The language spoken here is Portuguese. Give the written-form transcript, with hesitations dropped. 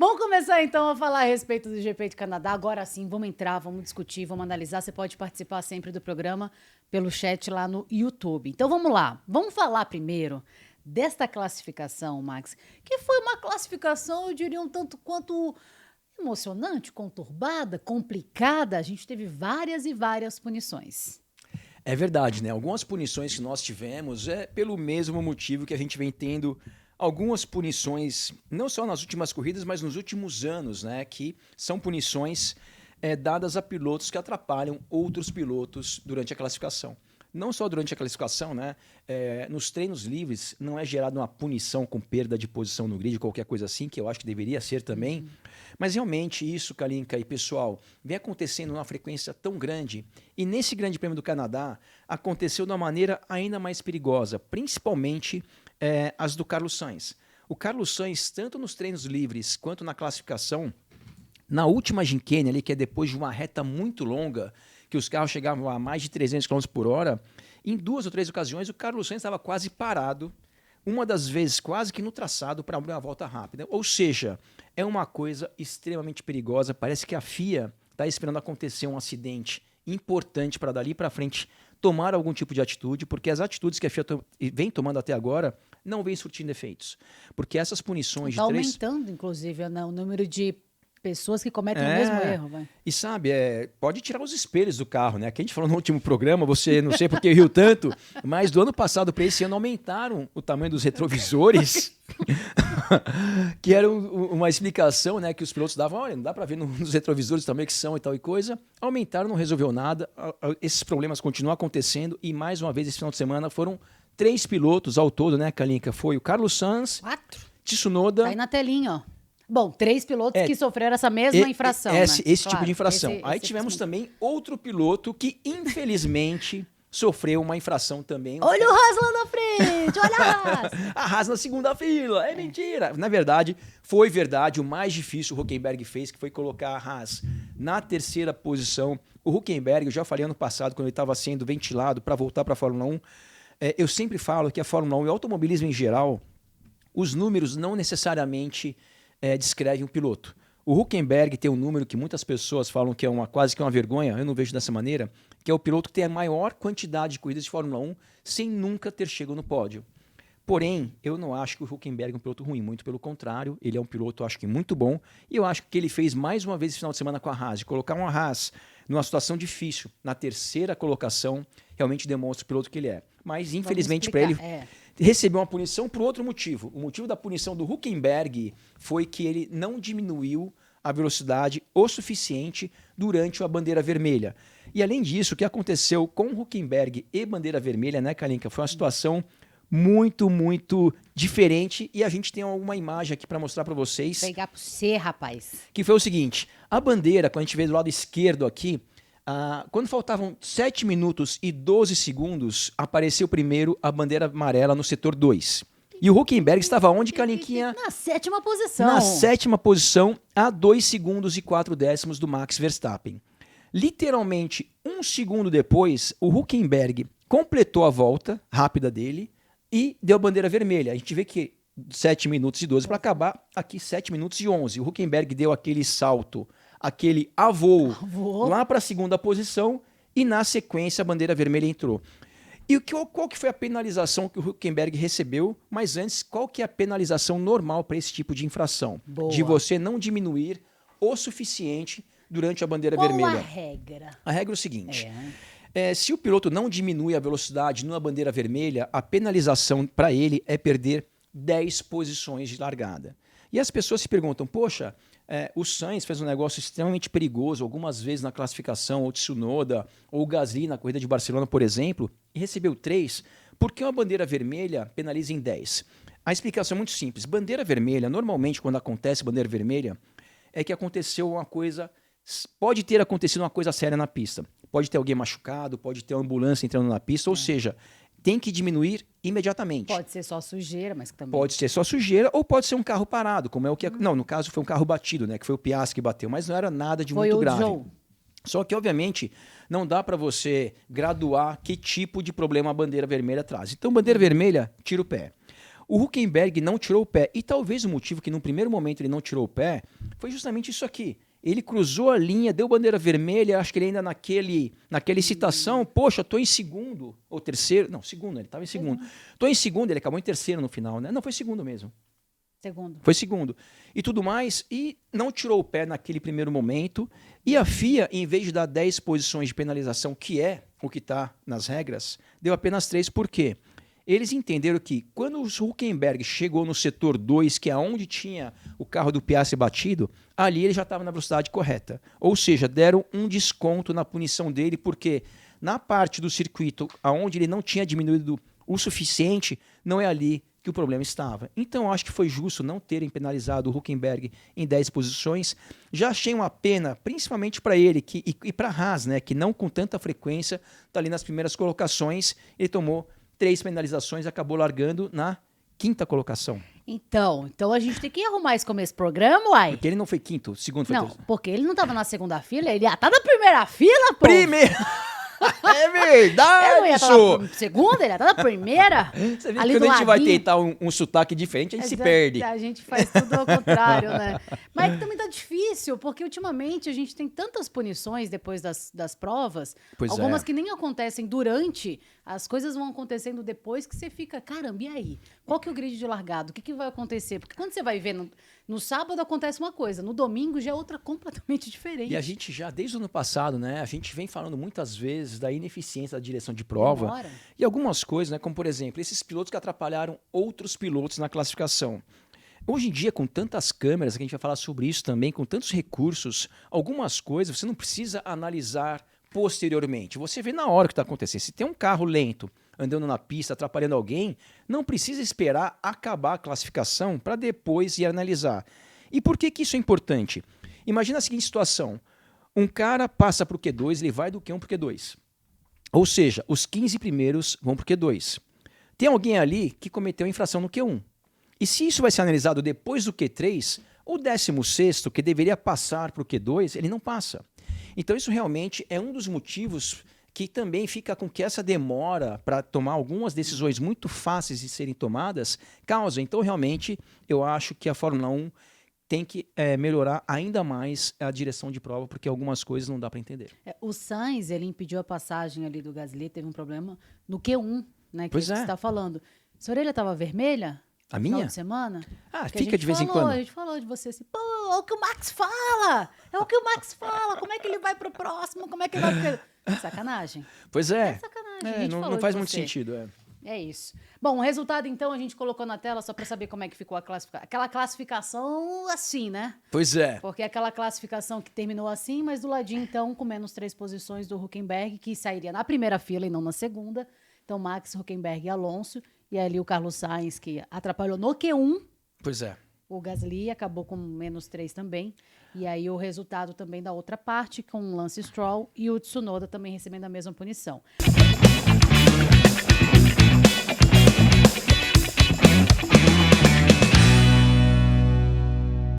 Vamos começar então a falar a respeito do GP de Canadá. Agora sim, vamos entrar, vamos discutir, vamos analisar. Você pode participar sempre do programa pelo chat lá no YouTube. Então vamos lá, vamos falar primeiro desta classificação, Max, que foi uma classificação, eu diria, um tanto quanto emocionante, conturbada, complicada. A gente teve várias e várias punições. É verdade, né? Algumas punições que nós tivemos é pelo mesmo motivo que a gente vem tendo algumas punições, não só nas últimas corridas, mas nos últimos anos, né? Que são punições dadas a pilotos que atrapalham outros pilotos durante a classificação. Não só durante a classificação, né? Nos treinos livres não é gerada uma punição com perda de posição no grid, qualquer coisa assim, que eu acho que deveria ser também. Mas realmente isso, Kalinka e pessoal, vem acontecendo numa frequência tão grande. E nesse Grande Prêmio do Canadá aconteceu de uma maneira ainda mais perigosa, principalmente as do Carlos Sainz. O Carlos Sainz, tanto nos treinos livres quanto na classificação, na última chicane ali, que é depois de uma reta muito longa, que os carros chegavam a mais de 300 km por hora, em 2 ou 3 ocasiões o Carlos Sainz estava quase parado, uma das vezes quase que no traçado para abrir uma volta rápida. Ou seja, é uma coisa extremamente perigosa. Parece que a FIA está esperando acontecer um acidente importante para dali para frente tomar algum tipo de atitude, porque as atitudes que a FIA vem tomando até agora não vem surtindo efeitos. Porque essas punições Está de 3... aumentando, inclusive, né, o número de pessoas que cometem o mesmo erro. Vai. E sabe, pode tirar os espelhos do carro, né? Que a gente falou no último programa, você não sei porque riu tanto, mas do ano passado para esse ano aumentaram o tamanho dos retrovisores, que era uma explicação, né? Que os pilotos davam, olha, não dá para ver nos retrovisores também que são e tal e coisa. Aumentaram, não resolveu nada, esses problemas continuam acontecendo e mais uma vez esse final de semana foram 3 pilotos ao todo, né, Kalinka? Foi o Carlos Sainz, 4. Tsunoda... Tá aí na telinha, ó. Bom, 3 pilotos que sofreram essa mesma infração. Esse claro, tipo de infração. Aí tivemos também outro piloto que, infelizmente, sofreu uma infração também. Olha o Haas lá na frente, olha a Haas. A Haas na segunda fila, é mentira. Na verdade, foi verdade. O mais difícil o Hülkenberg fez, que foi colocar a Haas na 3ª posição. O Hülkenberg, eu já falei ano passado, quando ele estava sendo ventilado para voltar para a Fórmula 1, eu sempre falo que a Fórmula 1 e o automobilismo em geral, os números não necessariamente... descreve um piloto. O Hülkenberg tem um número que muitas pessoas falam que é quase que uma vergonha, eu não vejo dessa maneira, que é o piloto que tem a maior quantidade de corridas de Fórmula 1 sem nunca ter chegado no pódio. Porém, eu não acho que o Hülkenberg é um piloto ruim, muito pelo contrário, ele é um piloto, acho que muito bom, e eu acho que ele fez mais uma vez esse final de semana com a Haas, de colocar uma Haas numa situação difícil, na 3ª colocação, realmente demonstra o piloto que ele é. Mas, infelizmente, para ele... recebeu uma punição por outro motivo. O motivo da punição do Hülkenberg foi que ele não diminuiu a velocidade o suficiente durante a bandeira vermelha. E além disso, o que aconteceu com o Hülkenberg e bandeira vermelha, né, Kalinka, foi uma situação muito, muito diferente e a gente tem alguma imagem aqui para mostrar para vocês. Vou pegar para você, rapaz. Que foi o seguinte, a bandeira, quando a gente vê do lado esquerdo aqui, quando faltavam 7 minutos e 12 segundos, apareceu primeiro a bandeira amarela no setor 2. E o Hülkenberg estava onde, Kalinquinha? Na 7ª posição. Na 7ª posição, a 2 segundos e 4 décimos do Max Verstappen. Literalmente, 1 segundo depois, o Hülkenberg completou a volta rápida dele e deu a bandeira vermelha. A gente vê que 7 minutos e 12 para acabar, aqui 7 minutos e 11. O Hülkenberg deu aquele salto, aquele avô lá para a 2ª posição e na sequência a bandeira vermelha entrou. E qual que foi a penalização que o Hülkenberg recebeu? Mas antes, qual que é a penalização normal para esse tipo de infração? Boa. De você não diminuir o suficiente durante a bandeira vermelha. Qual a regra? A regra é o seguinte, se o piloto não diminui a velocidade numa bandeira vermelha, a penalização para ele é perder 10 posições de largada. E as pessoas se perguntam, poxa, o Sainz fez um negócio extremamente perigoso, algumas vezes na classificação, ou Tsunoda, ou o Gasly na corrida de Barcelona, por exemplo, e recebeu 3, por que uma bandeira vermelha penaliza em 10? A explicação é muito simples. Bandeira vermelha, normalmente quando acontece bandeira vermelha, é que aconteceu uma coisa, pode ter acontecido uma coisa séria na pista. Pode ter alguém machucado, pode ter uma ambulância entrando na pista, ou seja, tem que diminuir imediatamente. Pode ser só sujeira, mas também... Pode ser só sujeira ou pode ser um carro parado, como é o que... Não, no caso foi um carro batido, né? Que foi o Piastri que bateu, mas não era nada de muito grave. Joe. Só que, obviamente, não dá para você graduar que tipo de problema a bandeira vermelha traz. Então, bandeira vermelha, tira o pé. O Hülkenberg não tirou o pé. E talvez o motivo que no primeiro momento ele não tirou o pé foi justamente isso aqui. Ele cruzou a linha, deu bandeira vermelha, acho que ele ainda naquela excitação, poxa, tô em segundo ou terceiro. Não, segundo, ele estava em segundo. Tô em segundo, ele acabou em terceiro no final, né? Não, foi segundo mesmo. Segundo. Foi segundo. E tudo mais, e não tirou o pé naquele primeiro momento. E a FIA, em vez de dar 10 posições de penalização, que é o que está nas regras, deu apenas 3. Por quê? Eles entenderam que quando o Hülkenberg chegou no setor 2, que é onde tinha o carro do Piastri batido, ali ele já estava na velocidade correta. Ou seja, deram um desconto na punição dele, porque na parte do circuito onde ele não tinha diminuído o suficiente, não é ali que o problema estava. Então, eu acho que foi justo não terem penalizado o Hülkenberg em 10 posições. Já achei uma pena, principalmente para ele e para a Haas, né, que não com tanta frequência está ali nas primeiras colocações. Ele tomou 3 penalizações e acabou largando na 5ª colocação. Então a gente tem que arrumar isso como esse programa, uai. Porque ele não foi quinto, segundo foi Não, terceiro. porque ele não tava na segunda fila, ele ia estar na primeira fila, pô. Primeiro! É verdade, Ele não ia estar na segunda, ele ia estar na primeira. Você vê Ali que quando do a gente vai ladinho. tentar um sotaque diferente, a gente se Exato, perde. A gente faz tudo ao contrário, né? Mas também tá difícil, porque ultimamente a gente tem tantas punições depois das provas, Pois algumas é. que nem acontecem durante, as coisas vão acontecendo depois que você fica, caramba, e aí? Qual que é o grid de largado? O que vai acontecer? Porque quando você vai ver no sábado acontece uma coisa, no domingo já é outra completamente diferente. E a gente já, desde o ano passado, né, a gente vem falando muitas vezes da ineficiência da direção de prova. Demora. E algumas coisas, né, como por exemplo, esses pilotos que atrapalharam outros pilotos na classificação. Hoje em dia, com tantas câmeras, que a gente vai falar sobre isso também, com tantos recursos, algumas coisas você não precisa analisar posteriormente. Você vê na hora o que está acontecendo. Se tem um carro lento andando na pista, atrapalhando alguém, não precisa esperar acabar a classificação para depois ir analisar. E por que isso é importante? Imagina a seguinte situação. Um cara passa para o Q2, ele vai do Q1 para o Q2. Ou seja, os 15 primeiros vão para o Q2. Tem alguém ali que cometeu infração no Q1. E se isso vai ser analisado depois do Q3, o 16º, que deveria passar para o Q2, ele não passa. Então isso realmente é um dos motivos que também fica com que essa demora para tomar algumas decisões muito fáceis de serem tomadas causa. Então realmente eu acho que a Fórmula 1 tem que melhorar ainda mais a direção de prova, porque algumas coisas não dá para entender. O Sainz, ele impediu a passagem ali do Gasly, teve um problema no Q1, né? Que Pois você é. está falando. Sua orelha estava vermelha? A No final minha? de semana? Ah, Porque fica de vez em falou, quando. A gente falou de você assim, pô, é o que o Max fala! É o que o Max fala! Como é que ele vai pro próximo? Como é que ele vai pro... Sacanagem. Pois é. É sacanagem. A gente Não, falou não de faz muito você. sentido. É isso. Bom, o resultado, então, a gente colocou na tela só para saber como é que ficou a classificação. Aquela classificação assim, né? Pois é. Porque aquela classificação que terminou assim, mas do ladinho, então, com menos 3 posições do Hülkenberg, que sairia na primeira fila e não na segunda. Então, Max, Hülkenberg e Alonso. E ali o Carlos Sainz, que atrapalhou no Q1. Pois é. O Gasly acabou com menos 3 também. E aí o resultado também da outra parte, com o Lance Stroll e o Tsunoda também recebendo a mesma punição.